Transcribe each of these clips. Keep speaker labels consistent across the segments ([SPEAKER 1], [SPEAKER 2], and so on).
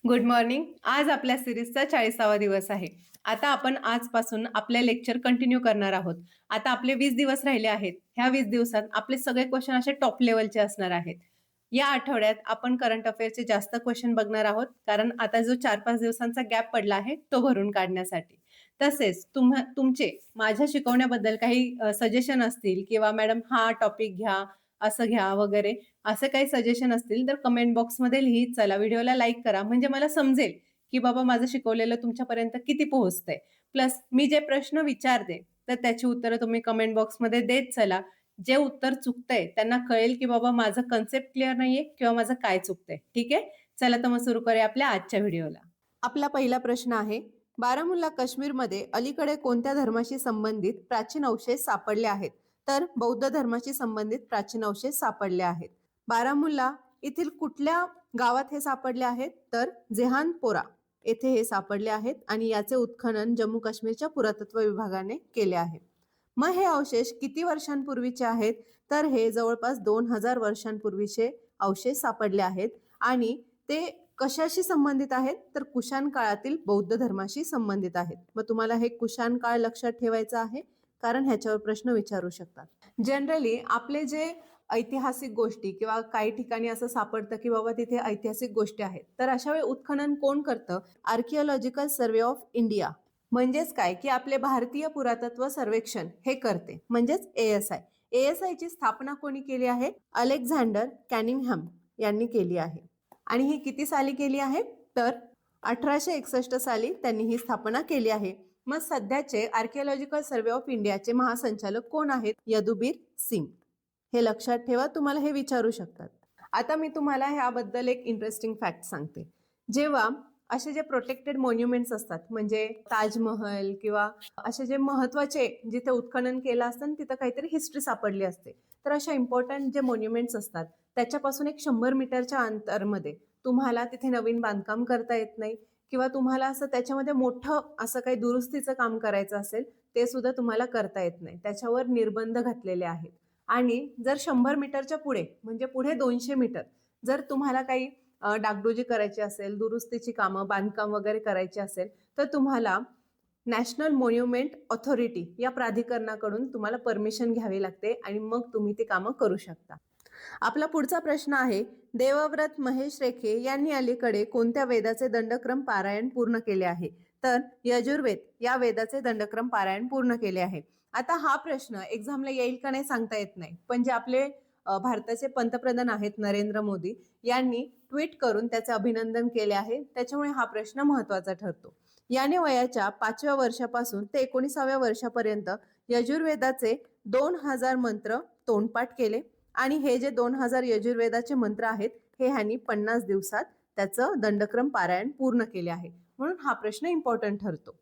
[SPEAKER 1] Good morning. आज आपल्या सिरीजचा 40वा दिवस आहे. आता आपण आजपासून आपले लेक्चर कंटिन्यू करणार आहोत. आता आपले 20 दिवस राहिले आहेत. ह्या 20 दिवसात आपले सगळे क्वेश्चन असे टॉप लेवलचे असणार आहेत. या आठवड्यात आपण करंट अफेअरचे जास्त क्वेश्चन बघणार आहोत, कारण आता जो 4-5 दिवसांचा गॅप पडला आहे तो भरून काढण्यासाठी. तसेच तुमचे माझ्या शिकवण्याबद्दल काही सजेशन असतील किंवा मॅडम हा टॉपिक घ्या, असं घ्या वगैरे असे काही सजेशन असतील तर कमेंट बॉक्समध्ये लिहित चला. व्हिडिओला लाईक करा म्हणजे मला समजेल की बाबा माझं शिकवलेलं तुमच्यापर्यंत किती पोहोचतंय. प्लस मी जे प्रश्न विचारते तर त्याची उत्तरं तुम्ही कमेंट बॉक्समध्ये देत चला. जे उत्तर चुकतंय त्यांना कळेल की बाबा माझं कन्सेप्ट क्लिअर नाहीये किंवा माझं काय चुकतंय. ठीक आहे, चला तर मग सुरू करूया आपल्या आजच्या व्हिडिओला. आपला पहिला प्रश्न आहे, बारामुल्ला काश्मीरमध्ये अलीकडे कोणत्या धर्माशी संबंधित प्राचीन अवशेष सापडले आहेत? तर बौद्ध धर्माशी संबंधित प्राचीन अवशेष सापडले आहेत. बारामुल्ला येथील कुठल्या गावात हे सापडले आहेत? तर जेहानपोरा येथे हे सापडले आहेत आणि याचे उत्खनन जम्मू काश्मीरच्या पुरातत्व विभागाने केले आहे. मग हे अवशेष किती वर्षांपूर्वीचे आहेत? तर हे जवळपास 2000 वर्षांपूर्वीचे अवशेष सापडले आहेत आणि ते कशाशी संबंधित आहेत? तर कुशाण काळातील बौद्ध धर्माशी संबंधित आहेत. मग तुम्हाला हे कुशाण काळ लक्षात ठेवायचं आहे, कारण ह्याच्यावर प्रश्न विचारू शकतात. जनरली आपले जे ऐतिहासिक गोष्टी किंवा काही ठिकाणी असं सापडतं की बाबा तिथे ऐतिहासिक गोष्टी आहेत, तर अशा वेळी उत्खनन कोण करतं? आर्किओलॉजिकल सर्वे ऑफ इंडिया, म्हणजेच काय की आपले भारतीय पुरातत्व सर्वेक्षण हे करते, म्हणजेच ASI. ASI ची स्थापना कोणी केली आहे? अलेक्झांडर कॅनिंगहॅम यांनी केली आहे. आणि ही किती साली केली आहे? तर 1861 साली त्यांनी ही स्थापना केली आहे. मग सध्याचे आर्किओलॉजिकल सर्वे ऑफ इंडियाचे महासंचालक कोण आहेत? यदुबीर सिंग. हे लक्षात ठेवा, तुम्हाला हे विचारू शकतात. आता मी तुम्हाला ह्याबद्दल एक इंटरेस्टिंग फॅक्ट सांगते. जेव्हा असे जे प्रोटेक्टेड मॉन्युमेंट्स असतात, म्हणजे ताजमहल किंवा असे जे महत्वाचे जिथे उत्खनन केलं असतं तिथं काहीतरी हिस्ट्री सापडली असते, तर अशा इम्पॉर्टंट जे मॉन्युमेंट्स असतात त्याच्यापासून एक 100 मीटरच्या अंतरमध्ये तुम्हाला तिथे नवीन बांधकाम करता येत नाही किंवा तुम्हाला असं त्याच्यामध्ये मोठं असं काही दुरुस्तीचं काम करायचं असेल ते सुद्धा तुम्हाला करता येत नाही. त्याच्यावर निर्बंध घातलेले आहेत. आणि जर 100 मीटरच्या पुढे म्हणजे पुढे 200 मीटर जर तुम्हाला काही डागडुजी करायची असेल, दुरुस्तीची कामं, बांधकाम वगैरे करायची असेल, तर तुम्हाला नॅशनल मॉन्युमेंट ऑथॉरिटी या प्राधिकरणाकडून तुम्हाला परमिशन घ्यावी लागते आणि मग तुम्ही ती कामं करू शकता. आपला पुढचा प्रश्न आहे, देवव्रत महेश रेखे यांनी अलीकडे कोणत्या वेदाचे दंडक्रम पारायण पूर्ण केले आहे? तर यजुर्वेद या वेदाचे दंडक्रम पारायण पूर्ण केले आहे. आता हा प्रश्न एक्झामला येईल का नाही सांगता येत नाही, पण जे आपले भारताचे पंतप्रधान आहेत नरेंद्र मोदी यांनी ट्विट करून त्याचे अभिनंदन केले आहे, त्याच्यामुळे हा प्रश्न महत्वाचा ठरतो. याने वयाच्या 5व्या वर्षापासून ते 19व्या वर्षापर्यंत यजुर्वेदाचे 2000 मंत्र तोंडपाठ केले आणि हे जे 2000 यजुर्वेदाचे मंत्र आहेत हे ह्यांनी 50 दिवसात त्याचं दंडक्रम पारायण पूर्ण केले आहे, म्हणून हा प्रश्न इम्पॉर्टंट ठरतो.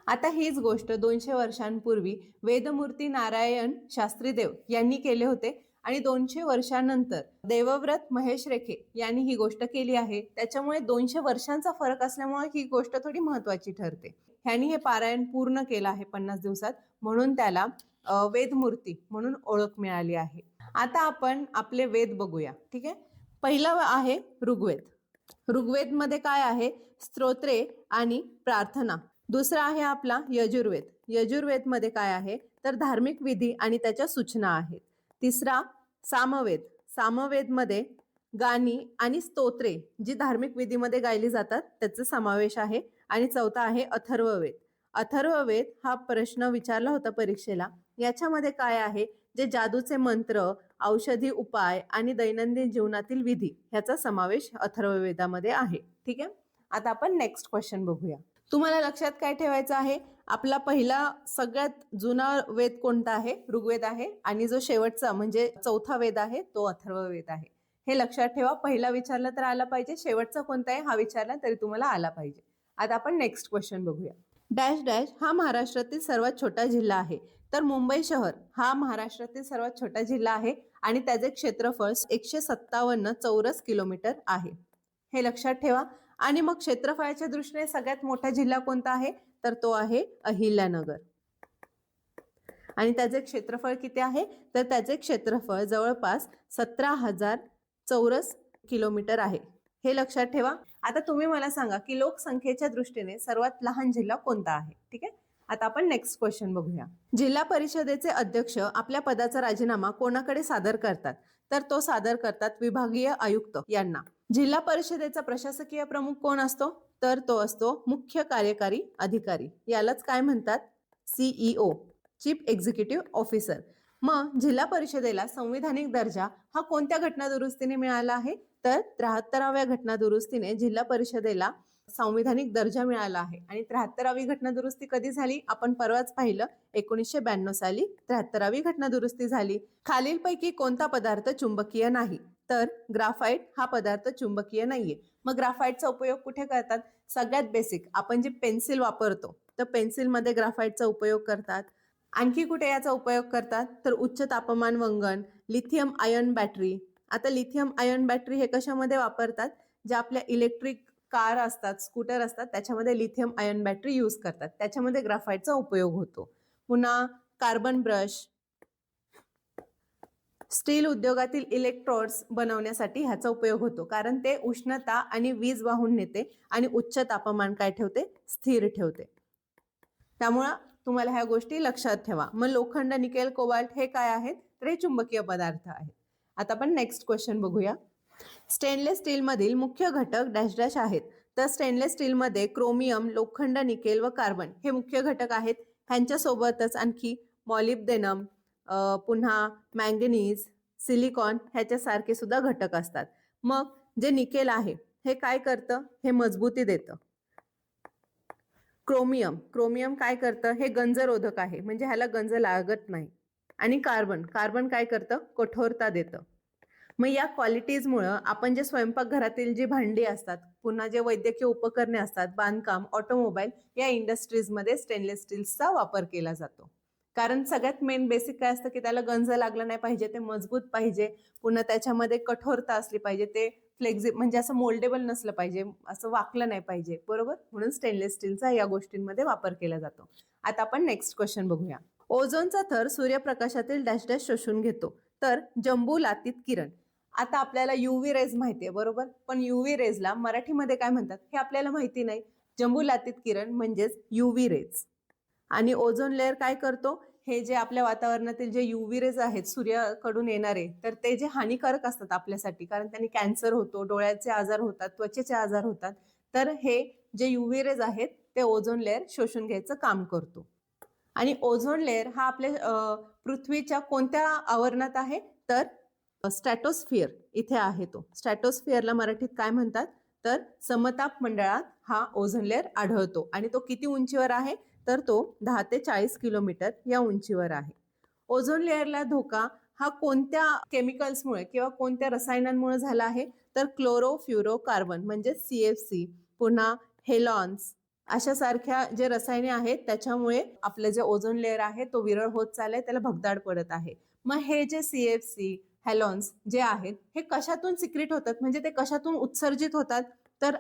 [SPEAKER 1] आता हीच गोष्ट 200 वर्षांपूर्वी वेदमूर्ती नारायण शास्त्री देव यांनी केले होते आणि 200 वर्षांनंतर देवव्रत महेश रेखे यांनी ही गोष्ट केली आहे. त्याच्यामुळे 200 वर्षांचा फरक असल्यामुळे ही गोष्ट थोडी महत्वाची ठरते. ह्यांनी हे पारायण पूर्ण केलं आहे 50 दिवसात, म्हणून त्याला वेदमूर्ती म्हणून ओळख मिळाली आहे. आता आपण आपले वेद बघूया. ठीक आहे, पहिलं आहे ऋग्वेद. ऋग्वेद मध्ये काय आहे? स्तोत्रे आणि प्रार्थना. दुसरा आहे आपला यजुर्वेद. यजुर्वेद मध्ये काय आहे? तर धार्मिक विधी आणि त्याच्या सूचना आहेत. तिसरा सामवेद. सामवेद मध्ये गाणी आणि स्तोत्रे जी धार्मिक विधीमध्ये गायली जातात त्याचा समावेश आहे. आणि चौथा आहे अथर्ववेद. अथर्ववेद हा प्रश्न विचारला होता परीक्षेला. याच्यामध्ये काय आहे? जे जादूचे मंत्र, औषधी उपाय आणि दैनंदिन जीवनातील विधी ह्याचा समावेश अथर्ववेदामध्ये आहे. ठीक आहे, आता आपण नेक्स्ट क्वेश्चन बघूया. तुम्हाला लक्षात काय ठेवायचं आहे? आपला पहिला सगळ्यात जुना वेद कोणता आहे? ऋग्वेद आहे आणि जो शेवटचा म्हणजे चौथा वेद आहे तो अथर्ववेद आहे. हे लक्षात ठेवा. पहिला विचारला तर आला पाहिजे, शेवटचा कोणता आहे हा विचारला तरी तुम्हाला आला पाहिजे. आता आपण नेक्स्ट क्वेश्चन बघूया. डॅश डॅश हा महाराष्ट्रातील सर्वात छोटा जिल्हा आहे. तर मुंबई शहर हा महाराष्ट्रातील सर्वात छोटा जिल्हा आहे आणि त्याचे क्षेत्रफळ 157 चौरस किलोमीटर आहे. हे लक्षात ठेवा. आणि मग क्षेत्रफळाच्या दृष्टीने सगळ्यात मोठा जिल्हा कोणता आहे? तर तो आहे अहिल्यानगर. आणि त्याचे क्षेत्रफळ किती आहे? तर त्याचे क्षेत्रफळ जवळपास 17,000 चौरस किलोमीटर आहे. हे लक्षात ठेवा. आता तुम्ही मला सांगा की लोकसंख्येच्या दृष्टीने सर्वात लहान जिल्हा कोणता आहे. ठीक आहे, आता आपण नेक्स्ट क्वेश्चन बघूया. जिल्हा परिषदेचे अध्यक्ष आपल्या पदाचा राजीनामा कोणाकडे सादर करतात, तर तो सादर करतात विभागीय आयुक्त यांना. जिल्हा परिषदेचा प्रशासकीय प्रमुख कोण असतो, तर तो असतो मुख्य कार्यकारी अधिकारी. यालाच काय म्हणतात, CEO, चीफ एक्झिक्युटिव्ह ऑफिसर. मग जिल्हा परिषदेला संविधानिक दर्जा हा कोणत्या घटनादुरुस्तीने मिळाला आहे, तर 73व्या घटनादुरुस्तीने जिल्हा परिषदेला संविधानिक दर्जा मिळाला आहे. आणि 73वी घटनादुरुस्ती कधी झाली, आपण परवाच पाहिलं, 1992 साली 73वी घटनादुरुस्ती झाली. खालीलपैकी कोणता पदार्थ चुंबकीय नाही, तर ग्राफाईट हा पदार्थ चुंबकीय नाहीये. मग ग्राफाईटचा उपयोग कुठे करतात, सगळ्यात बेसिक आपण जे पेन्सिल वापरतो तर पेन्सिलमध्ये ग्राफाईटचा उपयोग करतात. आणखी कुठे याचा उपयोग करतात, तर उच्च तापमान वंगण, लिथियम आयन बॅटरी. आता लिथियम आयन बॅटरी हे कशामध्ये वापरतात, ज्या आपल्या इलेक्ट्रिक कार असतात, स्कूटर असतात, त्याच्यामध्ये लिथियम आयन बॅटरी यूज करतात, त्याच्यामध्ये ग्राफाईटचा उपयोग होतो. पुन्हा कार्बन ब्रश, स्टील उद्योगातील इलेक्ट्रोड्स बनवण्यासाठी ह्याचा उपयोग होतो, कारण ते उष्णता आणि वीज वाहून नेते आणि उच्च तापमान काय ठेवते, स्थिर ठेवते. त्यामुळे तुम्हाला ह्या गोष्टी लक्षात ठेवा. मग लोखंड, निकेल, कोबाल्ट हे काय आहेत, तर हे चुंबकीय पदार्थ आहेत. आता आपण नेक्स्ट क्वेश्चन बघूया. स्टेनलेस स्टील मधील मुख्य घटक डॅश डॅश आहेत, तर स्टेनलेस स्टील मध्ये क्रोमियम, लोखंड, निकेल व कार्बन हे मुख्य घटक आहेत. ह्यांच्यासोबतच आणखी मॉलिब्डेनम, पुन्हा मँगनीज, सिलिकॉन ह्याच्यासारखे सुद्धा घटक असतात. मग जे निकेल आहे हे काय करतं, हे मजबूती देतं. क्रोमियम काय करतं, हे गंजरोधक आहे, म्हणजे ह्याला गंज लागत नाही. आणि कार्बन काय करतं, कठोरता देतं. मग या क्वालिटीजमुळं आपण जे स्वयंपाकघरातील जी भांडी असतात, पुन्हा जे वैद्यकीय उपकरणे असतात, बांधकाम, ऑटोमोबाईल या इंडस्ट्रीजमध्ये स्टेनलेस स्टीलचा वापर केला जातो. कारण सगळ्यात मेन बेसिक काय असतं की त्याला गंज लागला नाही पाहिजे, ते मजबूत पाहिजे, पुन्हा त्याच्यामध्ये कठोरता असली पाहिजे, ते म्हणजे असं मोल्डेबल नसलं पाहिजे, असं वाकलं नाही पाहिजे, बरोबर. म्हणून स्टेनलेस स्टीलचा या गोष्टींमध्ये वापर केला जातो. आता आपण नेक्स्ट क्वेश्चन बघूया. ओझोनचा थर सूर्यप्रकाशातील डॅश डॅश शोषून घेतो, तर जंबुलातीत किरण. आता आपल्याला UV रेज माहितीये, बरोबर, पण UV रेजला मराठीमध्ये काय म्हणतात हे आपल्याला माहिती नाही. जंबुलातीत किरण म्हणजेच UV रेज. आणि ओझोन लेअर काय करतो, हे जे आपल्या वातावरणातील जे UV रेज आहेत सूर्याकडून येणारे, तर ते जे हानिकारक असतात आपल्यासाठी, कारण त्यांनी कॅन्सर होतो, डोळ्याचे आजार होतात, त्वचेचे आजार होतात, तर हे जे UV रेज आहेत ते ओझोन लेअर शोषून घ्यायचं काम करतो. आणि ओझोन लेअर हा आपल्या पृथ्वीच्या कोणत्या आवरणात आहे, तर स्ट्रॅटोस्फिअर इथे आहे. तो स्ट्रॅटोस्फिअरला मराठीत काय म्हणतात, तर समताप मंडळात हा ओझोन लेअर आढळतो. आणि तो किती उंचीवर आहे, तर तो 10 ते 40 किलोमीटर या उंचीवर आहे. ओझोन लेअरला धोका हा कोणत्या केमिकल्समुळे किंवा कोणत्या रसायनांमुळे झाला आहे, तर क्लोरोफ्युरोकार्बन म्हणजे CFC, पुन्हा हेलॉन्स अशा सारख्या जे रसायने आहेत त्याच्यामुळे आपलं जे ओझोन लेअर आहे तो विरळ होत चाललाय, त्याला भगदाड पडत आहे. मग हे जे CFC, हेलॉन्स जे आहेत हे कशातून सिक्रेट होतात, म्हणजे ते कशातून उत्सर्जित होतात, तर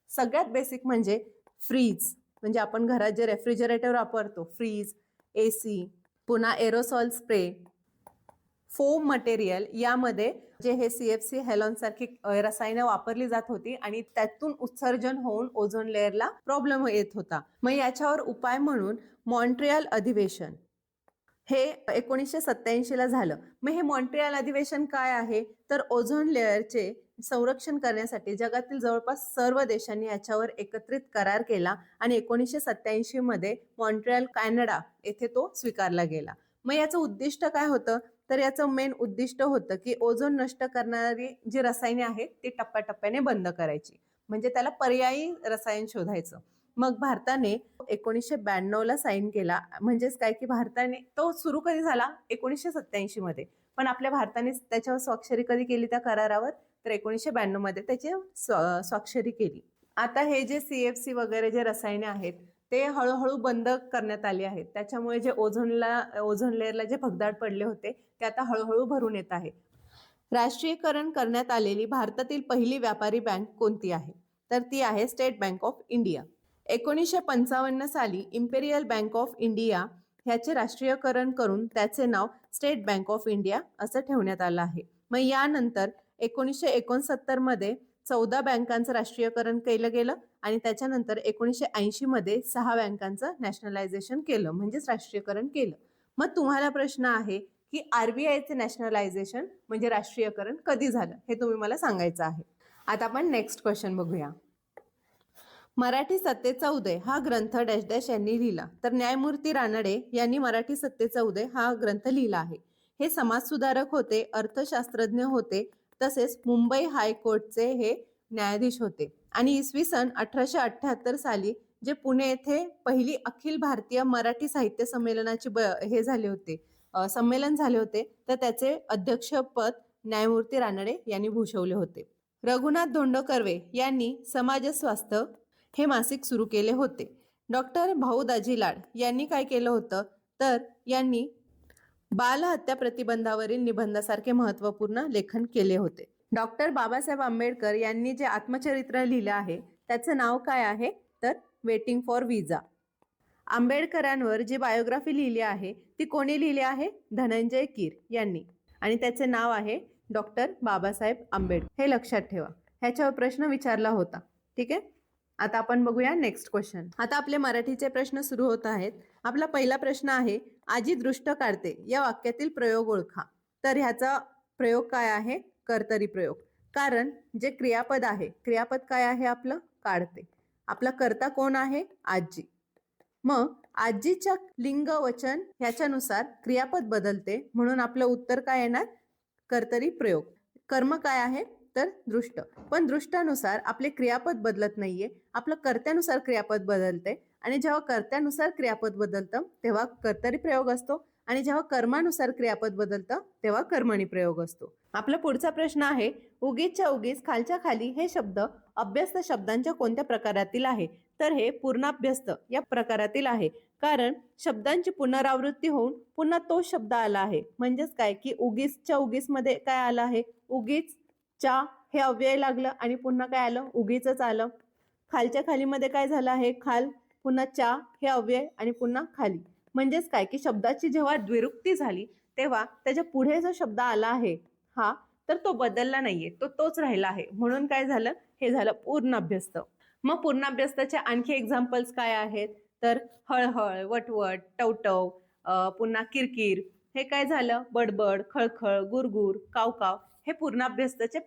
[SPEAKER 1] सगळ्यात बेसिक म्हणजे फ्रीज, म्हणजे आपण घरात जे रेफ्रिजरेटर वापरतो, फ्रीज, AC, पुन्हा एरोसॉल स्प्रे, फोम मटेरियल, यामध्ये जे हे CFC, हेलॉन सारखी रसायनं वापरली जात होती आणि त्यातून उत्सर्जन होऊन ओझोन लेअरला प्रॉब्लेम येत होता. मग याच्यावर उपाय म्हणून मॉन्ट्रियल अधिवेशन हे 1987 ला झालं. मग हे मॉन्ट्रियल अधिवेशन काय आहे, तर ओझोन लेअरचे संरक्षण करण्यासाठी जगातील जवळपास सर्व देशांनी याच्यावर एकत्रित करार केला आणि 1987 मध्ये मॉन्ट्रियल, कॅनडा येथे तो स्वीकारला गेला. मग याचं उद्दिष्ट काय होतं, तर याचं मेन उद्दिष्ट होतं की ओझोन नष्ट करणारी जी रसायने आहेत ती टप्प्याटप्प्याने बंद करायची, म्हणजे त्याला पर्यायी रसायन शोधायचं. मग भारताने 1992 ला साईन केला. म्हणजेच काय की भारताने तो सुरू कधी झाला, 1987 मध्ये, पण आपल्या भारताने त्याच्यावर स्वाक्षरी कधी केली त्या करारावर, तर 1992 मध्ये त्याची स्वाक्षरी केली. आता हे जे CFC वगैरे जे रसायने आहेत ते हळूहळू बंद करण्यात आली आहेत. त्याच्यामुळे जे ओझोन लेअरला जे भगदाड पडले होते ते आता हळूहळू भरून येत आहे. राष्ट्रीयकरण करण्यात आलेली भारतातील पहिली व्यापारी बँक कोणती आहे, तर ती आहे स्टेट बँक ऑफ इंडिया. 1955 साली इम्पेरियल बँक ऑफ इंडिया ह्याचे राष्ट्रीयकरण करून त्याचे नाव स्टेट बँक ऑफ इंडिया असं ठेवण्यात आलं आहे. मग यानंतर 1969 मध्ये 14 बँकांचं राष्ट्रीयकरण केलं गेलं आणि त्याच्यानंतर 1980 मध्ये 6 बँकांचं नॅशनलायझेशन केलं, म्हणजेच राष्ट्रीयकरण केलं. मग तुम्हाला प्रश्न आहे की आरबीआयचे नॅशनलायझेशन म्हणजे राष्ट्रीयकरण कधी झालं हे तुम्ही मला सांगायचं आहे. आता आपण नेक्स्ट क्वेश्चन बघूया. मराठी सत्तेचा उदय हा ग्रंथ डॅश डॅश यांनी लिहिला. तर न्यायमूर्ती रानडे यांनी मराठी सत्तेचा उदय हा ग्रंथ लिहिला आहे. हे समाजसुधारक होते, अर्थशास्त्रज्ञ होते, तसेच मुंबई हायकोर्टचे हे न्यायाधीश होते आणि इसवी सन 1878 साली जे पुणे येथे पहिली अखिल भारतीय मराठी साहित्य संमेलनाची हे झाले होते, संमेलन झाले होते, तर त्याचे अध्यक्षपद न्यायमूर्ती रानडे यांनी भूषवले होते. रघुनाथ धोंडो कर्वे यांनी समाज स्वास्थ्य हे मासिक सुरू केले होते. डॉक्टर भाऊ दाजी लाड यांनी काय केलं होतं, तर यांनी बालहत्या प्रतिबंधावरील निबंधासारखे महत्त्वपूर्ण लेखन केले होते. डॉक्टर बाबासाहेब आंबेडकर यांनी जे आत्मचरित्र लिहिलं आहे त्याचं नाव काय आहे, तर वेटिंग फॉर विजा. आंबेडकरांवर जी बायोग्राफी लिहिली आहे ती कोणी लिहिली आहे, धनंजय कीर यांनी, आणि त्याचे नाव आहे डॉक्टर बाबासाहेब आंबेडकर. हे लक्षात ठेवा, ह्याच्यावर प्रश्न विचारला होता. ठीक आहे. आता आपण बघूया नेक्स्ट क्वेश्चन. आता आपले मराठीचे प्रश्न सुरू होत आहेत. आपला पहिला प्रश्न आहे, आजी दृष्ट काढते या वाक्यातील प्रयोग ओळखा. तर ह्याचा प्रयोग काय आहे, कर्तरी प्रयोग. कारण जे क्रियापद आहे, क्रियापद काय आहे आपलं, काढते. आपला कर्ता कोण आहे, आजी. मग आजीच्या लिंग वचन ह्याच्यानुसार क्रियापद बदलते, म्हणून आपलं उत्तर काय येणार, कर्तरी प्रयोग. कर्म काय आहे, तर दृष्ट. पण दृष्टानुसार आपले क्रियापद बदलत नाहीये, आपलं कर्त्यानुसार क्रियापद बदलते. आणि जेव्हा कर्त्यानुसार क्रियापद बदलतं तेव्हा कर्तरी प्रयोग असतो, आणि जेव्हा कर्मानुसार क्रियापद बदलतं तेव्हा कर्मणी प्रयोग असतो. आपला पुढचा प्रश्न आहे, उगीचच्या उगीच खालच्या खाली हे शब्द अभ्यस्त शब्दांच्या कोणत्या प्रकारातील आहे. तर हे पूर्णाभ्यस्त या प्रकारातील आहे, कारण शब्दांची पुनरावृत्ती होऊन पुन्हा तो शब्द आला आहे. म्हणजेच काय की उगीचच्या उगीच मध्ये काय आलं आहे, उगीच चा हे अव्यय लागलं आणि पुन्हा काय आलं, उगीचच आलं. खालच्या खालीमध्ये काय झालं आहे, खाल पुन्हा चा हे अव्यय आणि पुन्हा खाली. म्हणजेच काय की शब्दाची जेव्हा द्विरुक्ती झाली तेव्हा त्याच्या पुढे जो शब्द आला आहे हा, तर तो बदलला नाहीये, तो तोच राहिला आहे. म्हणून काय झालं, हे झालं पूर्णाभ्यस्त. मग पूर्णाभ्यस्ताचे आणखी एक्झाम्पल्स काय आहेत, तर हळहळ, वटवट, टवटव, पुन्हा किरकिर, हे काय झालं, बडबड, खळखळ, गुरगुर, कावकाव, हे पूर्णाभ्यस्ताचे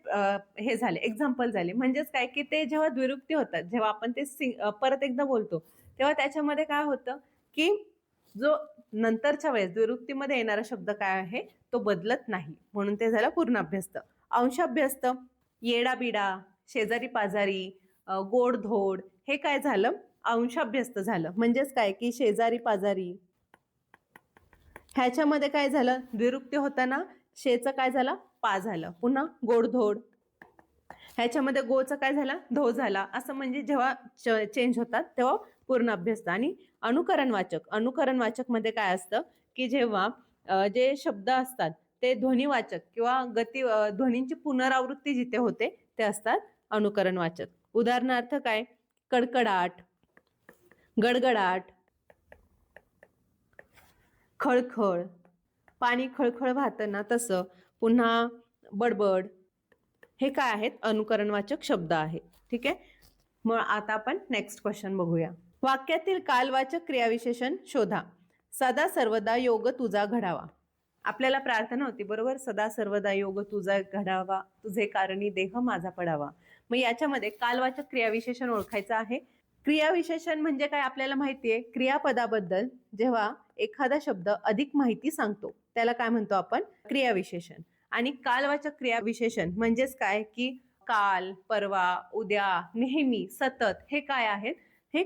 [SPEAKER 1] हे झाले, एक्झाम्पल झाले. म्हणजेच काय की ते जेव्हा द्विरुक्ती होतात, जेव्हा आपण ते परत एकदा बोलतो तेव्हा त्याच्यामध्ये काय होतं की जो नंतरच्या वेळेस द्विरुक्तीमध्ये येणारा शब्द काय आहे तो बदलत नाही, म्हणून ते झालं पूर्णाभ्यस्त. अंशाभ्यस्त, येडाबिडा, शेजारी पाजारी, गोडधोड, हे काय झालं, अंशाभ्यस्त झालं. म्हणजेच काय की शेजारी पाजारी ह्याच्यामध्ये काय झालं, द्विरुक्ती होताना शेचं काय झालं, पा झालं. पुन्हा गोडधोड ह्याच्यामध्ये गोचं काय झालं, धो झाला. असं म्हणजे जेव्हा चेंज होतात तेव्हा पूर्णाभ्यस्त. आणि अनुकरणवाचक, अनुकरणवाचक मध्ये काय असतं की जेव्हा जे शब्द असतात ते ध्वनिवाचक किंवा ध्वनींची पुनरावृत्ती जिथे होते ते असतात अनुकरणवाचक. उदाहरणार्थ काय, कडकडाट, गडगडाट, खळखळ, पाणी खळखळ वाहतं ना तसं, पुन्हा बडबड, हे काय आहेत, अनुकरणवाचक शब्द आहेत. ठीक आहे. मग आता आपण नेक्स्ट क्वेश्चन बघूया. वाक्यातील कालवाचक क्रियाविशेषण शोधा. सदा सर्वदा योग तुझा घडावा. आपल्याला प्रार्थना होती बरोबर, सदा सर्वदा योग तुझा घडावा, तुझे कारणी देह माझा पडावा. मग याच्यामध्ये कालवाचक क्रियाविशेषण ओळखायचं आहे. क्रियाविशेषण म्हणजे काय आपल्याला माहितीये, क्रियापदाबद्दल जेव्हा एखादा शब्द अधिक माहिती सांगतो त्याला काय म्हणतो आपण, क्रियाविशेषण. आणि कालवाचक क्रियाविशेषण म्हणजेच काय की काल, परवा, उद्या, नेहमी, सतत, हे काय आहेत, हे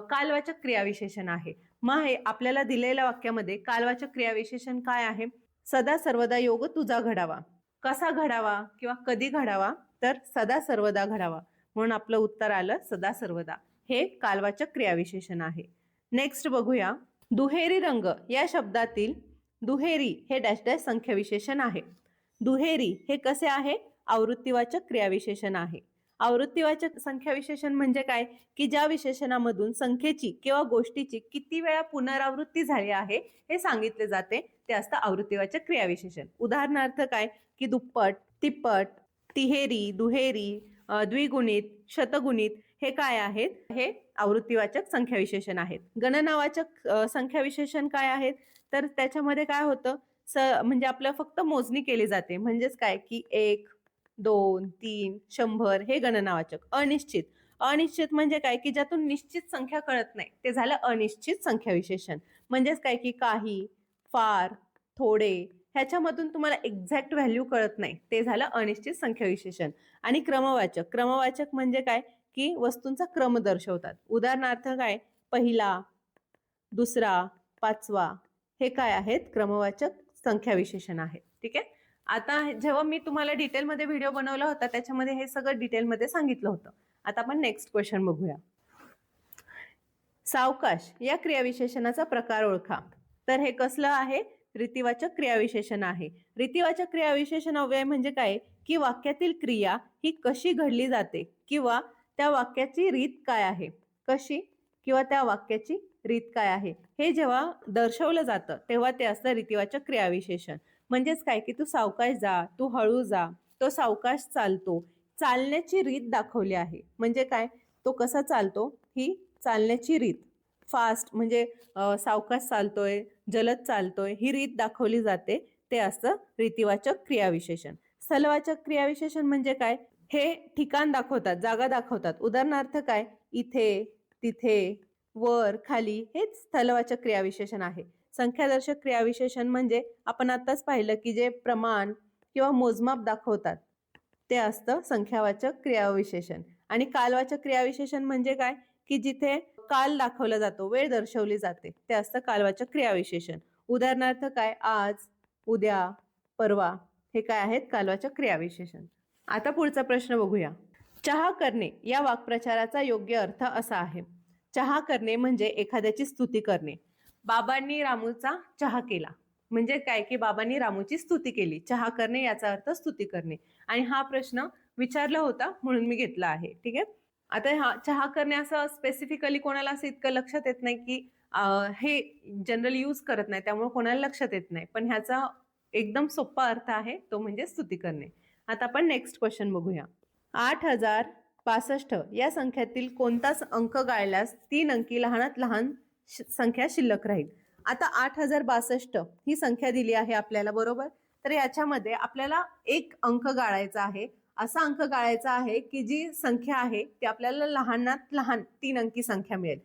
[SPEAKER 1] कालवाचक क्रियाविशेषण आहे. मग हे आपल्याला दिलेल्या वाक्यामध्ये कालवाचक क्रियाविशेषण काय आहे, सदा सर्वदा योग तुझा घडावा. कसा घडावा किंवा कधी घडावा, तर सदा सर्वदा घडावा. म्हणून आपलं उत्तर आलं सदा सर्वदा. हे कालवाचक क्रियाविशेषण आहे. नेक्स्ट बघूया. दुहेरी रंग या शब्दातील दुहेरी हे डॅश डॅश संख्या विशेषण आहे. दुहेरी हे कसे आहे, आवृत्तीवाचक क्रियाविशेषण आहे. आवृत्तीवाचक संख्या विशेषण म्हणजे काय की ज्या विशेषणामधून संख्येची किंवा गोष्टीची किती वेळा पुनरावृत्ती झाली आहे हे सांगितले जाते, ते असतं आवृत्तीवाचक क्रियाविशेषण. उदाहरणार्थ काय की दुप्पट, तिप्पट, तिहेरी, दुहेरी, द्विगुणित, शतगुणित हे काय आहेत? हे आवृत्तीवाचक संख्या विशेषण आहेत. गणनावाचक संख्या विशेषण काय आहेत? तर त्याच्यामध्ये काय होतं, म्हणजे आपलं फक्त मोजणी केली जाते. म्हणजेच काय की 1, 2, 3, 100 हे गणनावाचक. अनिश्चित, अनिश्चित म्हणजे काय की ज्यातून निश्चित संख्या कळत नाही ते झालं अनिश्चित संख्या विशेषण. म्हणजेच काय की काही, फार, थोडे ह्याच्यामधून तुम्हाला एक्झॅक्ट व्हॅल्यू कळत नाही ते झालं अनिश्चित संख्या विशेषण. आणि क्रमवाचक, क्रमवाचक म्हणजे काय की वस्तूंचा क्रम दर्शवतात. उदाहरणार्थ काय, पहिला, दुसरा, पाचवा हे काय आहेत? क्रमवाचक संख्या विशेषण आहेत. ठीक आहे. आता जेव्हा मी तुम्हाला डिटेलमध्ये व्हिडिओ बनवला होता त्याच्यामध्ये हे सगळं डिटेलमध्ये सांगितलं होतं. आता आपण नेक्स्ट क्वेश्चन बघूया. सावकाश या क्रियाविशेषणाचा प्रकार ओळखा. तर हे कसलं आहे? रीतिवाचक क्रियाविशेषण आहे. रीतिवाचक क्रियाविशेषण अव्यय म्हणजे काय की वाक्यातील क्रिया ही कशी घडली जाते किंवा त्या वाक्याची रीत काय आहे, कशी किंवा त्या वाक्याची रीत काय आहे हे जेव्हा दर्शवलं जातं तेव्हा ते असतं रीतिवाचक क्रियाविशेषण. म्हणजेच काय की तू सावकाश जा, तू हळू जा, तो सावकाश चालतो, चालण्याची रीत दाखवली आहे. म्हणजे काय, तो कसा चालतो ही चालण्याची रीत. फास्ट म्हणजे सावकाश चालतोय, जलद चालतोय ही रीत दाखवली जाते, ते असतं रीतिवाचक क्रियाविशेषण. स्थलवाचक क्रियाविशेषण म्हणजे काय, हे ठिकाण दाखवतात, जागा दाखवतात. उदाहरणार्थ काय, इथे, तिथे, वर, खाली हे स्थलवाचक क्रियाविशेषण आहे. संख्यादर्शक क्रियाविशेषण म्हणजे आपण आताच पाहिलं की जे प्रमाण किंवा मोजमाप दाखवतात ते असतं संख्यावाचक क्रियाविशेषण. आणि कालवाचक क्रियाविशेषण म्हणजे काय की जिथे काल दाखवला जातो, वेळ दर्शवली जाते, ते असतं कालवाचक क्रियाविशेषण. उदाहरणार्थ काय, आज, उद्या, परवा हे काय आहेत? कालवाचक क्रियाविशेषण. आता पुढचा प्रश्न बघूया. चहा करणे या वाक्प्रचाराचा योग्य अर्थ असा आहे. चहा करणे म्हणजे एखाद्याची स्तुती करणे. बाबांनी रामूचा चहा केला म्हणजे काय की बाबांनी रामूची स्तुती केली. चहा करणे याचा अर्थ स्तुती करणे. आणि हा प्रश्न विचारला होता म्हणून मी घेतला आहे. ठीक आहे. आता हा चहा करणे असं स्पेसिफिकली कोणाला असं इतकं लक्षात येत नाही की हे जनरली यूज करत नाही त्यामुळे कोणाला लक्षात येत नाही, पण ह्याचा एकदम सोपा अर्थ आहे तो म्हणजे स्तुती करणे. आता आपण नेक्स्ट क्वेश्चन बघूया. 8062 या संख्यातील कोणताच अंक गाळल्यास 3 अंकी लहानात लहान संख्या शिल्लक राहील. आता 8062 ही संख्या दिली आहे आपल्याला, बरोबर. तर याच्यामध्ये आपल्याला एक अंक गाळायचा आहे, असा अंक गाळायचा आहे की जी संख्या आहे ती आपल्याला लहानात लहान 3 अंकी संख्या मिळेल.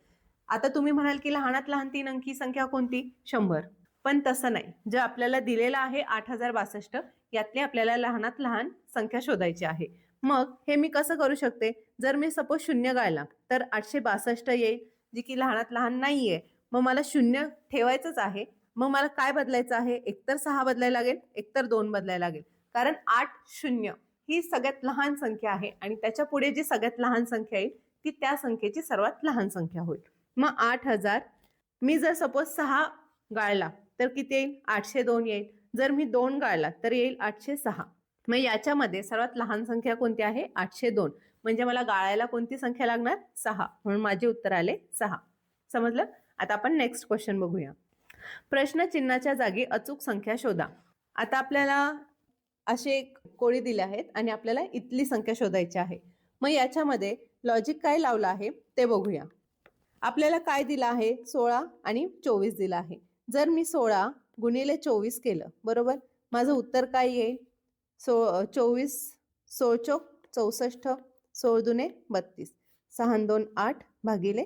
[SPEAKER 1] आता तुम्ही म्हणाल की लहानात लहान 3 अंकी संख्या कोणती? 100. पण तसं नाही, जे आपल्याला दिलेलं आहे 8062 यातली आपल्याला लहानात लहान संख्या शोधायची आहे. मग हे मी कसं करू शकते, जर मी सपोज 0 गाळला तर 862 येईल जी की लहानात लहान नाहीये. मग मला 0 ठेवायचंच आहे. मग मला काय बदलायचं आहे, एकतर 6 बदलायला लागेल, एकतर 2 बदलायला लागेल. कारण 80 ही सगळ्यात लहान संख्या आहे आणि त्याच्या पुढे जी सगळ्यात लहान संख्या येईल ती त्या संख्येची सर्वात लहान संख्या होईल. मग 8000 मी जर सपोज 6 गाळला तर किती येईल? 802 येईल. जर मी 2 गाळला तर येईल 806. मग याच्यामध्ये सर्वात लहान संख्या कोणती आहे? 802. म्हणजे मला गाळायला कोणती संख्या लागणार? 6. म्हणून माझे उत्तर आले 6. समजलं? आता आपण नेक्स्ट क्वेश्चन बघूया. प्रश्नचिन्हाच्या जागी अचूक संख्या शोधा. आता आपल्याला असे एक कोळी दिले आहेत आणि आपल्याला इथली संख्या शोधायची आहे. मग याच्यामध्ये लॉजिक काय लावलं आहे ते बघूया. आपल्याला काय दिलं आहे? 16 आणि 24 दिलं आहे. जर मी 16 गुणिले 24 केलं, बरोबर, माझं उत्तर काय येईल? 24 16 चोक 64, 16 दुने 32, 6 2 8 भागिले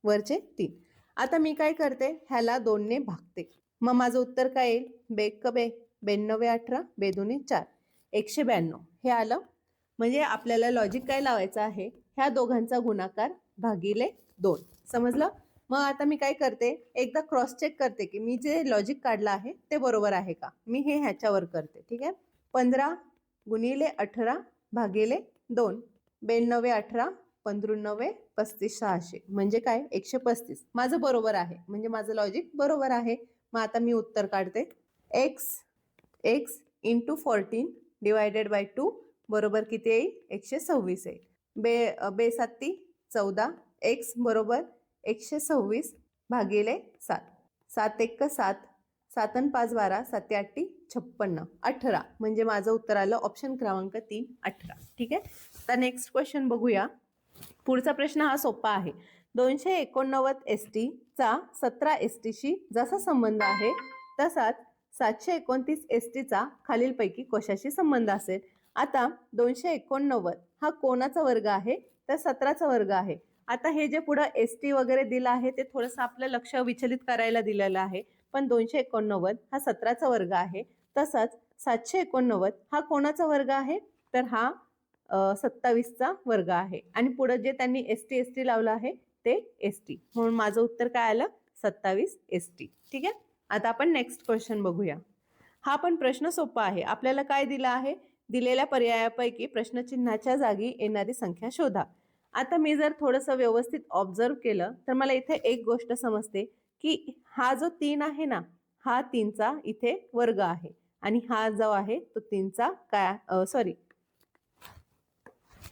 [SPEAKER 1] वरचे 3. आता मी काय करते, ह्याला 2 ने भागते. मग माझं उत्तर काय येईल? बेक बे 92 18 बेदुने 4 192 हे आलं. म्हणजे आपल्याला लॉजिक काय लावायचं आहे? ह्या दोघांचा गुणाकार भागिले 2. समजलं? मग आता मी काय करते, एकदा क्रॉस चेक करते की मी जे लॉजिक काढलं आहे ते बरोबर आहे का. मी हे ह्याच्यावर करते. ठीक आहे. 15 गुणिले 18 भागिले 2 92 18 15 35 600 म्हणजे काय? 135. माझं बरोबर आहे, म्हणजे माझं लॉजिक बरोबर आहे. मग आता मी उत्तर काढते. x इंटू 14 डिवायडेड बाय 2 बरोबर किती येईल? 126 येईल. बे 7 14 x बरोबर 126 भागिले 7. 7 1 7 7 आणि 5 12, 7 8 56, 18 म्हणजे माझं उत्तर आलं ऑप्शन क्रमांक 3 18. ठीक आहे. तर नेक्स्ट क्वेश्चन बघूया. पुढचा प्रश्न हा सोपा आहे. 289 ST चा 17 ST शी जसा संबंध आहे तसाच 729 ST चा खालीलपैकी कशाशी संबंध असेल. आता 289 हा कोणाचा वर्ग आहे तर 17चा वर्ग आहे. आता हे जे पुढे ST वगैरे दिलं आहे ते थोडंसं आपलं लक्ष विचलित करायला दिलेलं आहे. पण 289 हा 17चा वर्ग आहे. तसंच 789 हा कोणाचा वर्ग आहे तर हा 27चा वर्ग आहे. आणि पुढे जे त्यांनी ST लावलं आहे ते ST, म्हणून माझं उत्तर काय आलं 27 ST. ठीक आहे. आता आपण नेक्स्ट क्वेश्चन बघूया. हा पण प्रश्न सोपा आहे. आपल्याला काय दिलं आहे, दिलेल्या पर्यायापैकी प्रश्नचिन्हाच्या जागी येणारी संख्या शोधा. आता मी जर थोडंसं व्यवस्थित ऑब्झर्व केलं तर मला इथे एक गोष्ट समजते की हा जो 3 आहे ना, हा 3चा इथे वर्ग आहे आणि हा जो आहे तो 3चा काय सॉरी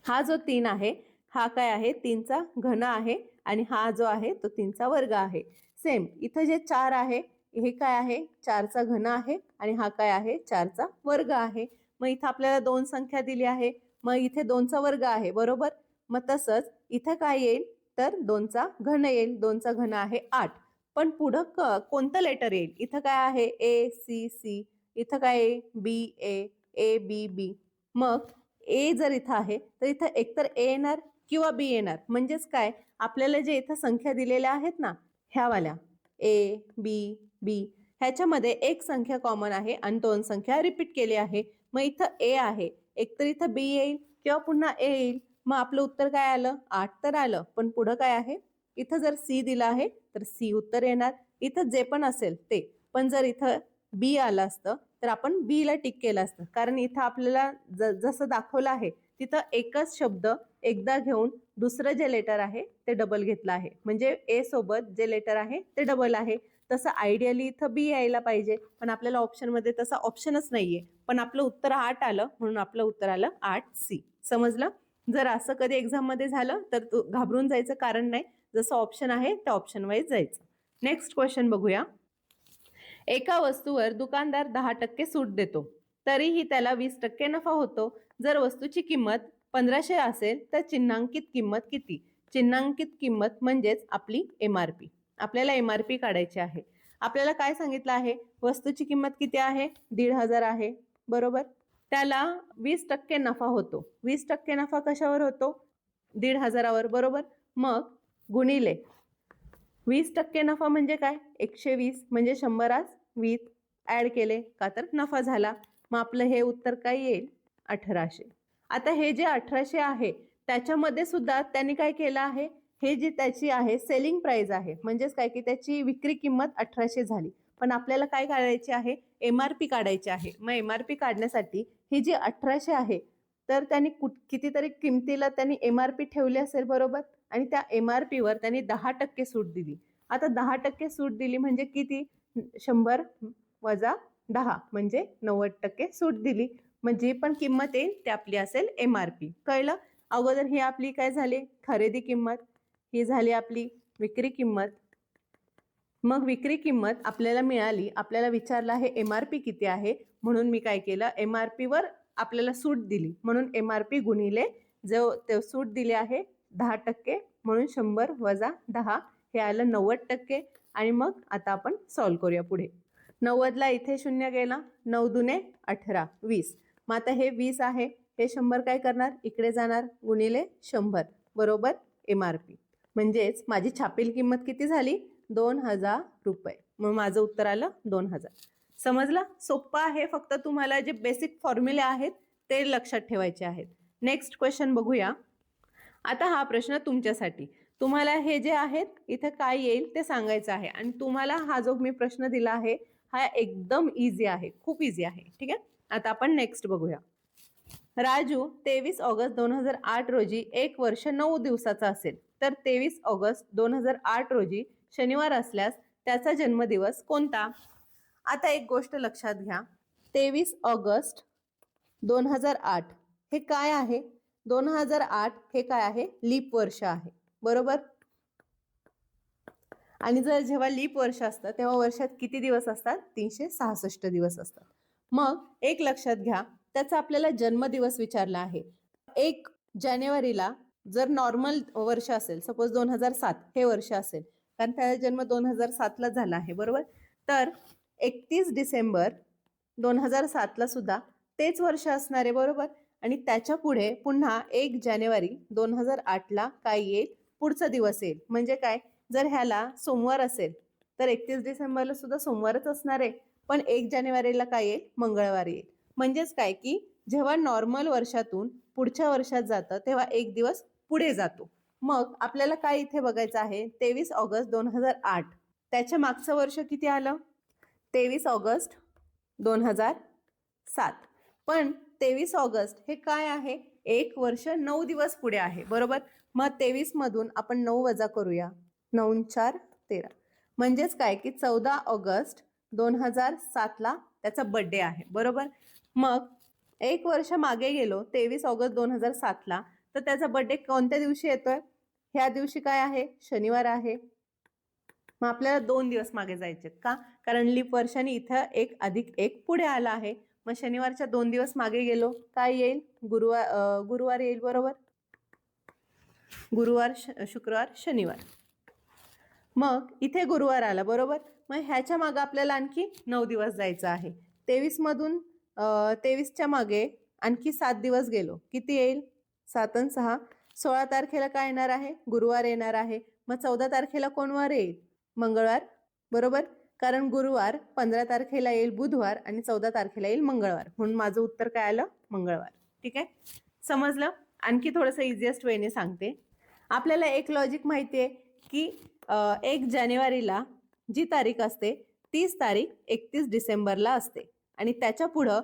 [SPEAKER 1] हा जो 3 आहे हा काय आहे 3चा घन आहे आणि हा जो आहे तो 3चा वर्ग आहे. सेम इथं जे 4 आहे हे काय आहे 4चा घन आहे आणि हा काय आहे 4चा वर्ग आहे. मग इथं आपल्याला दोन संख्या दिली आहे, मग इथे 2चा वर्ग आहे बरोबर. मग तसंच इथं काय येईल तर 2चा घन येईल. 2चा घन आहे 8. पण पुढं कोणतं लेटर येईल, इथं काय आहे ACC, इथं काय आहे BA, ABB. मग ए जर इथं आहे तर इथं एकतर ए येणार किंवा बी येणार. म्हणजेच काय आपल्याला जे इथं संख्या दिलेल्या आहेत ना ह्यावाल्या ABB ह्याच्यामध्ये एक संख्या कॉमन आहे आणि दोन संख्या रिपीट केली आहे. मग इथं ए आहे, एकतर इथं बी येईल किंवा पुन्हा ए येईल. मग आपलं उत्तर काय आलं 8 तर आलं. पण पुढं काय आहे इथं जर सी दिलं आहे तर सी उत्तर येणार. इथं जे पण असेल ते. पण जर इथं बी आलं असतं तर आपण बी ला टिक केलं असतं. कारण इथं आपल्याला जसं दाखवलं आहे तिथं एकच शब्द एकदा घेऊन दुसरं जे लेटर आहे ते डबल घेतलं आहे. म्हणजे ए सोबत जे लेटर आहे ते डबल आहे. तसं आयडियली इथं बी यायला पाहिजे, पण आपल्याला ऑप्शनमध्ये तसा ऑप्शनच नाहीये. पण आपलं उत्तर 8 आलं म्हणून आपलं उत्तर आलं 8C. समजलं. जर असं कधी एक्झाम मध्ये झालं तर घाबरून जायचं कारण नाही. जसं ऑप्शन आहे त्या ऑप्शन वाईज जायचं. नेक्स्ट क्वेश्चन बघूया. एका वस्तूवर दुकानदार 10% सूट देतो, तरीही त्याला 20% नफा होतो. जर वस्तूची किंमत 1500 असेल तर चिन्हांकित किंमत किती. चिन्हांकित किंमत म्हणजेच आपली MRP. आपल्याला MRP काढायची आहे. आपल्याला काय सांगितलं आहे, वस्तूची किंमत किती आहे 1500 आहे बरोबर. त्याला 20% नफा होतो. 20% नफा कशावर होतो 1500वर बरोबर. मग गुणिले 20% नफा म्हणजे काय 120 म्हणजे 100 20 ऍड केले का तर नफा झाला. मग आपलं हे उत्तर काय येईल 1800. आता हे जे 1800 आहे त्याच्यामध्ये सुद्धा त्यांनी काय केलं आहे, हे जी त्याची आहे सेलिंग प्राइस आहे म्हणजेच काय की त्याची विक्री किंमत 1800 झाली. पण आपल्याला काय काढायची आहे MRP काढायची आहे. मग MRP काढण्यासाठी ही जी 1800 आहे तर त्यांनी कितीतरी किमतीला त्यांनी MRP ठेवली असेल बरोबर. आणि त्या MRP वर त्यांनी 10% सूट दिली. आता 10% सूट दिली म्हणजे किती 100 वजा 10 म्हणजे 90% सूट दिली. मग जी पण किंमत येईल ती आपली असेल MRP. कळलं. अगोदर ही आपली काय झाली खरेदी किंमत, ही झाली आपली विक्री किंमत. मग विक्री किंमत आपल्याला मिळाली, आपल्याला विचारलं आहे MRP किती आहे म्हणून मी काय केलं MRP वर आपल्याला सूट दिली म्हणून MRP गुणिले जो ते सूट दिले आहे 10% म्हणून 100 वजा 10 हे आलं 90%. आणि मग आता आपण सॉल्व करूया पुढे. 90ला इथे शून्य गेला, 9 दुने 18 20. मग आता हे 20 आहे, हे 100 काय करणार इकडे जाणार गुणिले 100 बरोबर MRP. म्हणजेच माझी छापील किंमत किती झाली 2000 रुपये. मग माझं उत्तर आलं 2000. समजला. सोप्पा आहे, फक्त तुम्हाला जे बेसिक फॉर्म्युले आहेत ते लक्षात ठेवायचे आहेत. नेक्स्ट क्वेश्चन बघूया. आता हा प्रश्न तुमच्यासाठी. तुम्हाला हे जे आहेत इथे काय येईल ते सांगायचं आहे आणि तुम्हाला हा जो मी प्रश्न दिला आहे हा एकदम इझी आहे, खूप इझी आहे. ठीक आहे. आता आपण नेक्स्ट बघूया. राजू 23 ऑगस्ट 2008 रोजी 1 वर्ष 9 दिवसाचा असेल तर 23 ऑगस्ट 2008 रोजी शनिवार असल्यास त्याचा जन्मदिवस कोणता. आता एक गोष्ट लक्षात घ्या, 23 ऑगस्ट 2008 हे काय आहे 2008 हे काय आहे लीप वर्ष आहे बरोबर. आणि जर जेव्हा लीप वर्ष असतं तेव्हा वर्षात किती दिवस असतात? 366 दिवस असतात. मग एक लक्षात घ्या, त्याचा आपल्याला जन्मदिवस विचारला आहे. 1 जानेवारीला जर नॉर्मल वर्ष असेल, सपोज 2007 हे वर्ष असेल, कारण त्याचा जन्म 2007 ला झाला आहे, बरोबर? तर 31 डिसेंबर 2007 ला सुद्धा तेच वर्ष असणार आहे, बरोबर? आणि त्याच्या पुढे पुन्हा 1 जानेवारी 2008 ला काय येईल? पुढचा दिवस येईल. म्हणजे काय? जर ह्याला सोमवार असेल तर 31 डिसेंबरला सुद्धा सोमवारच असणार आहे, पण 1 जानेवारीला काय येईल? मंगळवार येईल. म्हणजेच काय की जेव्हा नॉर्मल वर्षातून पुढच्या वर्षात जातं तेव्हा एक दिवस पुढे जातो. मग आपल्याला काय इथे बघायचं आहे? 23 ऑगस्ट 2008. त्याच्या मागचं वर्ष किती आलं? 23 ऑगस्ट 2007. पण 23 ऑगस्ट हे काय आहे? 1 वर्ष 9 दिवस पुढे आहे, बरोबर? मग 23 मधून आपण 9 वजा करूया. 9 4 13. म्हणजेच काय की 14 ऑगस्ट 2007 ला त्याचा बर्थडे आहे, बरोबर? मग 1 वर्ष मागे गेलो 23 ऑगस्ट 2007 ला, तर त्याचा बर्थडे कोणत्या दिवशी येतोय? ह्या दिवशी काय आहे? शनिवार आहे. मग आपल्याला 2 दिवस मागे जायचे का? कारण लीप वर्षाने इथं 1 अधिक 1 पुढे आला आहे. मग शनिवारच्या 2 दिवस मागे गेलो, काय येईल? गुरुवार येईल, बरोबर? गुरुवार, शुक्रवार, शनिवार. मग इथे गुरुवार आला, बरोबर? मग ह्याच्या मागे आपल्याला आणखी 9 दिवस जायचं आहे. 23 मधून 23च्या मागे आणखी 7 दिवस गेलो, किती येईल? 7 आणि 6. 16 तारखेला काय येणार आहे? गुरुवार येणार आहे. मग 14 तारखेला कोण वार येईल? मंगळवार, बरोबर? कारण गुरुवार 15 तारखेला येईल बुधवार आणि 14 तारखेला येईल मंगळवार. म्हणून माझं उत्तर काय आलं? मंगळवार. ठीक आहे, समजलं? आणखी थोडंसं इझिएस्ट वेने सांगते. आपल्याला एक लॉजिक माहिती आहे की 1 जानेवारीला जी तारीख असते तीच तारीख 31 डिसेंबरला असते आणि त्याच्या पुढं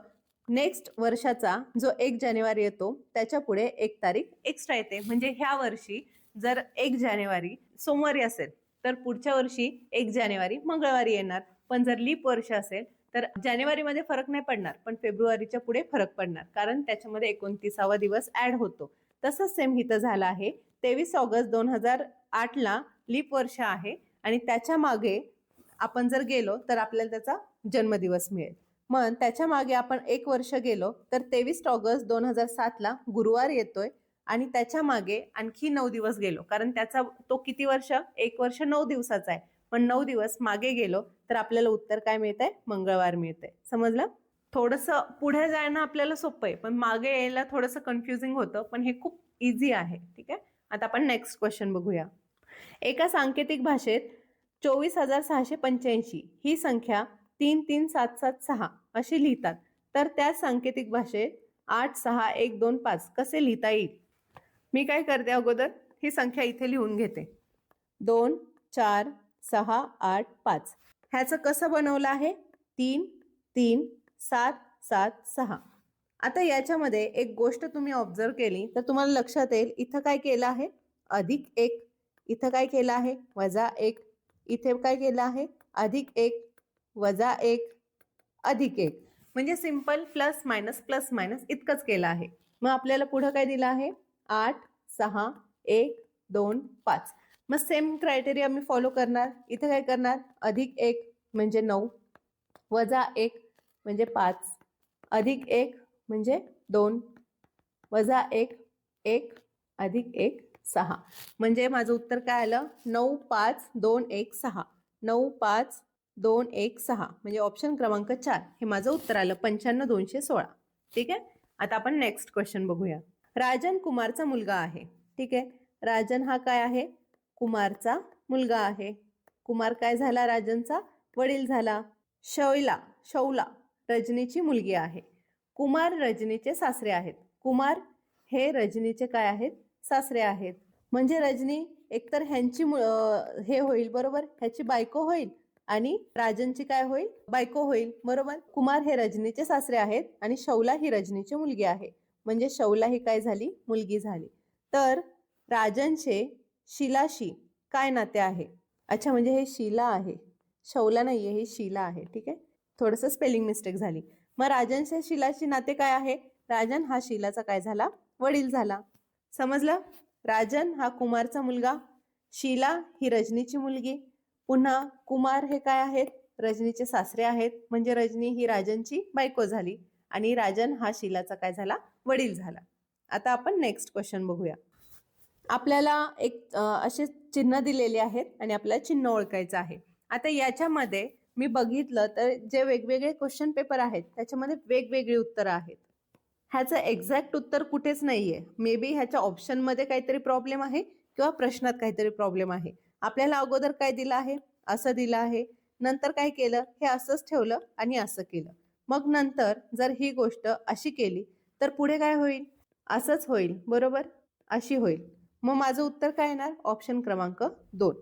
[SPEAKER 1] नेक्स्ट वर्षाचा जो 1 जानेवारी येतो त्याच्या पुढे 1 तारीख एक्स्ट्रा येते. म्हणजे ह्या वर्षी जर 1 जानेवारी सोमवारी असेल तर पुढच्या वर्षी 1 जानेवारी मंगळवारी येणार. पण जर लीप वर्ष असेल तर जानेवारीमध्ये फरक नाही पडणार, पण फेब्रुवारीच्या पुढे फरक पडणार, कारण त्याच्यामध्ये 29वा दिवस ऍड होतो. तसंच सेम इथं झालं आहे. 23 ऑगस्ट 2008 ला लीप वर्ष आहे आणि त्याच्या मागे आपण जर गेलो तर आपल्याला त्याचा जन्मदिवस मिळेल. मग त्याच्या मागे आपण 1 वर्ष गेलो तर 23 ऑगस्ट 2007 ला गुरुवार येतोय आणि त्याच्या मागे आणखी 9 दिवस गेलो, कारण त्याचा तो किती वर्ष? 1 वर्ष 9 दिवसाचा आहे. पण 9 दिवस मागे गेलो तर आपल्याला उत्तर काय मिळतंय? मंगळवार मिळतंय. समजलं? थोडंसं पुढे जाणं आपल्याला सोपं आहे, पण मागे यायला थोडंसं कन्फ्युजिंग होतं, पण हे खूप इझी आहे. ठीक आहे, आता आपण नेक्स्ट क्वेश्चन बघूया. एका सांकेतिक भाषेत 24,685 ही संख्या 33776 अशी लिहितात, तर त्या सांकेतिक भाषेत 86125 कसे लिहिता येईल? मी काय करते, अगोदर ही संख्या इथे लिहून घेते. 2 4 6 8 5. ह्याचं कसं बनवलं आहे? 3 3 7 7 6. आता याच्यामध्ये एक गोष्ट तुम्ही ऑब्झर्व केली तर तुम्हाला लक्षात येईल, इथं काय केलं आहे? अधिक 1. इथं काय केलं आहे? वजा 1. इथे काय केलं आहे? अधिक 1 वजा 1 अधिक 1. म्हणजे सिंपल प्लस मायनस इतकंच केलं आहे. मग आपल्याला पुढं काय दिलं आहे? 8 6 1 2 5. मग सेम क्रायटेरिया मी फॉलो करणार. इथं काय करणार? अधिक 1 म्हणजे 9 वजा 1 म्हणजे 5 अधिक 1 म्हणजे 2 वजा 1 1 अधिक 1 6. म्हणजे माझं उत्तर काय आलं? 9 5 2 1 6. 9 5 2 1 6 म्हणजे ऑप्शन क्रमांक 4 हे माझं उत्तर आलं. 95216. ठीक आहे, आता आपण नेक्स्ट क्वेश्चन बघूया. राजन कुमारचा मुलगा आहे. ठीक आहे, राजन हा काय आहे? कुमारचा मुलगा आहे. कुमार काय झाला? राजनचा वडील झाला. शौला रजनीची मुलगी आहे. कुमार रजनीचे सासरे आहेत. कुमार हे रजनीचे काय आहेत? सासरे आहेत. म्हणजे रजनी एकतर ह्यांची हे होईल, बरोबर, ह्याची बायको होईल आणि राजनची काय होईल? बायको होईल, बरोबर. कुमार हे रजनीचे सासरे आहेत आणि शौला ही रजनीची मुलगी आहे. म्हणजे शौला ही काय झाली? मुलगी झाली. तर राजनचे शीलाशी काय नाते आहे? अच्छा, म्हणजे हे शीला आहे, शौला नाहीये, हे शीला आहे. ठीक आहे, थोडंसं स्पेलिंग मिस्टेक झाली. मग राजनचे शीलाशी नाते काय आहे? राजन हा शीलाचा काय झाला? वडील झाला. समजलं? राजन हा कुमारचा मुलगा, शीला ही रजनीची मुलगी. पुन्हा कुमार हे काय आहेत? रजनीचे सासरे आहेत, म्हणजे रजनी ही राजनची बायको झाली आणि राजन हा शीलाचा काय झाला? वडील झाला. आता आपण नेक्स्ट क्वेश्चन बघूया. आपल्याला एक असे चिन्ह दिलेले आहेत आणि आपल्याला चिन्ह ओळखायचं आहे. आता याच्यामध्ये मी बघितलं तर जे वेगवेगळे क्वेश्चन पेपर आहेत त्याच्यामध्ये वेगवेगळी उत्तरं आहेत. ह्याचं एक्झॅक्ट उत्तर कुठेच नाहीये. मे बी ह्याच्या ऑप्शनमध्ये काहीतरी प्रॉब्लेम आहे किंवा प्रश्नात काहीतरी प्रॉब्लेम आहे. आपल्याला अगोदर काय दिलं आहे? असं दिलं आहे. नंतर काय केलं? हे असंच ठेवलं आणि असं केलं. मग नंतर जर ही गोष्ट अशी केली तर पुढे काय होईल? असंच होईल, बरोबर? अशी होईल. मग माझं उत्तर काय येणार? ऑप्शन क्रमांक 2.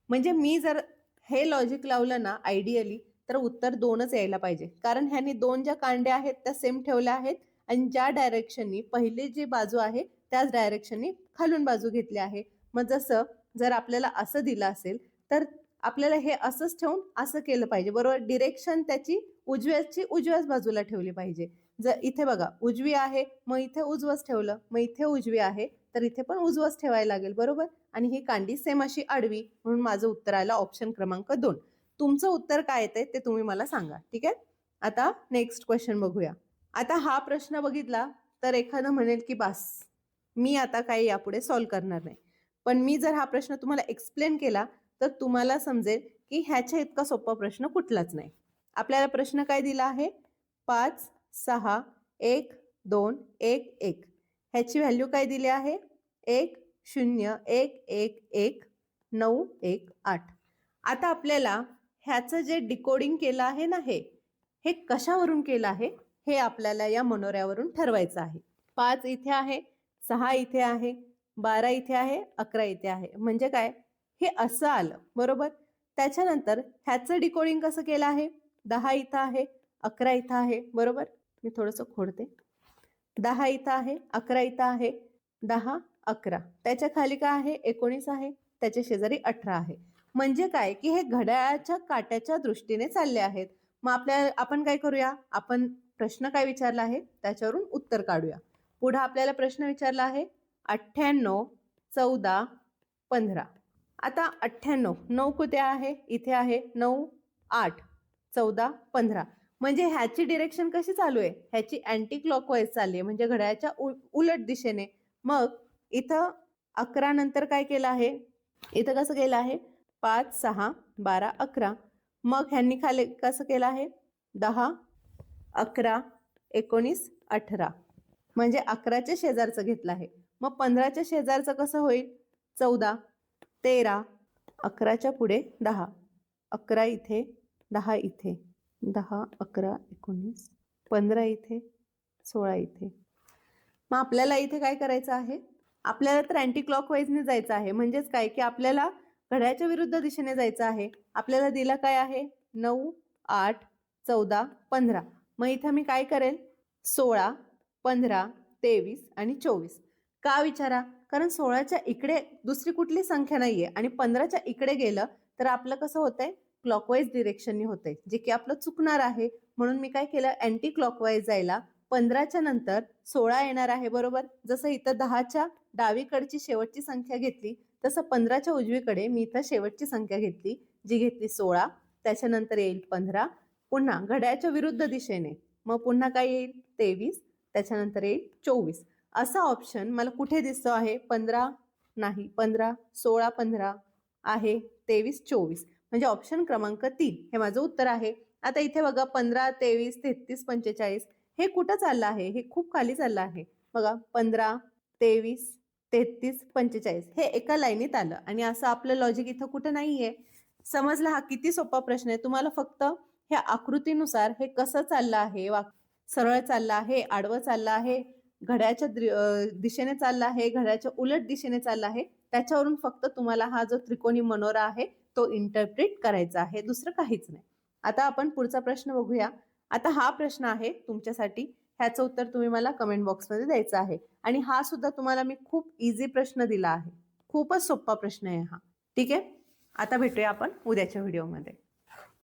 [SPEAKER 1] म्हणजे मी जर हे लॉजिक लावलं ना आयडियली तर उत्तर 2च यायला पाहिजे. कारण ह्यानी 2 ज्या कांड्या आहेत त्या सेम ठेवल्या आहेत आणि ज्या डायरेक्शननी पहिली जी बाजू आहे त्याच डायरेक्शननी खालून बाजू घेतली आहे. मग जसं जर आपल्याला असं दिलं असेल तर आपल्याला हे असंच ठेवून असं केलं पाहिजे, बरोबर? डिरेक्शन त्याची उजव्याच बाजूला ठेवली पाहिजे. जर इथे बघा उजवी आहे मग इथे उजवंच ठेवलं, मग इथे उजवी आहे तर इथे पण उजवंच ठेवायला लागेल, बरोबर? आणि ही कांडी सेम अशी आडवी, म्हणून माझं उत्तर आलं ऑप्शन क्रमांक 2. तुमचं उत्तर काय येतंय ते तुम्ही मला सांगा, ठीक आहे? आता नेक्स्ट क्वेश्चन बघूया. आता हा प्रश्न बघितला तर एखादं म्हणेल की बास, मी आता काही यापुढे सॉल्व्ह करणार नाही. पण मी जर हा प्रश्न तुम्हाला एक्सप्लेन केला तर तुम्हाला समजेल की ह्याच्या इतका सोपा प्रश्न कुठलाच नाही. आपल्याला प्रश्न काय दिला आहे? 5, 6, 1, 2, 1, 1. ह्याची व्हॅल्यू काय दिली आहे? 1, 0, 1, 1, 1, 9, 1, 8. आता आपल्याला ह्याचं जे डिकोडिंग केलं आहे ना हे कशावरून केलं आहे हे आपल्याला या मनोऱ्यावरून ठरवायचं आहे. 5 इथे आहे, 6 इथे आहे, 12 इथे आहे, 11 इथे आहे. म्हणजे काय? हे असं आलं, बरोबर? त्याच्यानंतर ह्याचं डिकोडिंग कसं केलं आहे? 10 इथं आहे, 11 इथं आहे, बरोबर? मी थोडंसं खोडते. 10 इथं आहे, 11 इथं आहे, 10, 11. त्याच्या खाली काय आहे? 19 आहे, त्याच्या शेजारी 18 आहे. म्हणजे काय की हे घड्याळाच्या काट्याच्या दृष्टीने चालले आहेत. मग आपण काय करूया? आपण प्रश्न काय विचारला आहे त्याच्यावरून उत्तर काढूया. पुढे आपल्याला प्रश्न विचारला आहे 98, 14, 15. आता 98, 9 कुठे आहे? इथे आहे. 9, 8, 14, 15. म्हणजे ह्याची डिरेक्शन कशी चालू आहे? ह्याची अँटी क्लॉकवाईज चालली आहे, म्हणजे घड्याळाच्या उलट दिशेने. मग इथं 11 नंतर काय केलं आहे? इथं कसं केलं आहे? 5, 6, 12, 11. मग ह्यांनी खाली कसं केलं आहे? 10, 11, 19, 18. म्हणजे 11च्या शेजारचं घेतलं आहे. मग 15च्या शेजारचं कसं होईल? 14, 13, 11च्या पुढे 10, 11 इथे, 10 इथे, 10, 11, 19, 15 इथे, 16 इथे. मग आपल्याला इथे काय करायचं आहे? आपल्याला तर अँटी क्लॉकवाईजने जायचं आहे. म्हणजेच काय की आपल्याला घड्याळाच्या विरुद्ध दिशेने जायचं आहे. आपल्याला दिलं काय आहे? 9, 8, 14, 15. मग इथे मी काय करेल? 16, 15, 23 आणि 24. का विचारा? कारण 16च्या इकडे दुसरी कुठली संख्या नाहीये आणि 15च्या इकडे गेलं तर आपलं कसं होतंय? क्लॉकवाईज डिरेक्शननी होतंय, जे की आपलं चुकणार आहे. म्हणून मी काय केलं? अँटी क्लॉकवाईज जायला 15च्या नंतर 16 येणार आहे, बरोबर? जसं इथं 10च्या डावीकडची शेवटची संख्या घेतली तसं 15च्या उजवीकडे मी इथं शेवटची संख्या घेतली, जी घेतली 16. त्याच्यानंतर येईल 15. पुन्हा घड्याळाच्या विरुद्ध दिशेने मग पुन्हा काय येईल? 23. त्याच्यानंतर येईल 24. असा ऑप्शन मला कुठे दिसतो आहे? 15 नाही, 15, 16, 15 आहे, 23, 24. म्हणजे ऑप्शन क्रमांक 3 हे माझं उत्तर आहे. आता इथे बघा 15, 23, 33, 45 हे कुठं चाललं आहे? हे खूप खाली चाललं आहे. बघा 15, 23, 33, 45 हे एका लाईनीत आलं आणि असं आपलं लॉजिक इथं कुठं नाहीये. समजलं हा किती सोपा प्रश्न आहे? तुम्हाला फक्त ह्या आकृतीनुसार हे कसं चाललं आहे, सरळ चाललं आहे, आडवं चाललं आहे, घड्याळाच्या दिशेने चाललं आहे, घड्याळाच्या उलट दिशेने चाललं आहे, त्याच्यावरून फक्त तुम्हाला हा जो त्रिकोणी मनोरा आहे तो इंटरप्रिट करायचा आहे, दुसरं काहीच नाही. आता आपण पुढचा प्रश्न बघूया. आता हा प्रश्न आहे तुमच्यासाठी. ह्याचं उत्तर तुम्ही मला कमेंट बॉक्समध्ये द्यायचं आहे. आणि हा सुद्धा तुम्हाला मी खूप इझी प्रश्न दिला आहे. खूपच सोपा प्रश्न आहे हा. ठीक आहे? आता भेटूया आपण उद्याच्या व्हिडिओमध्ये.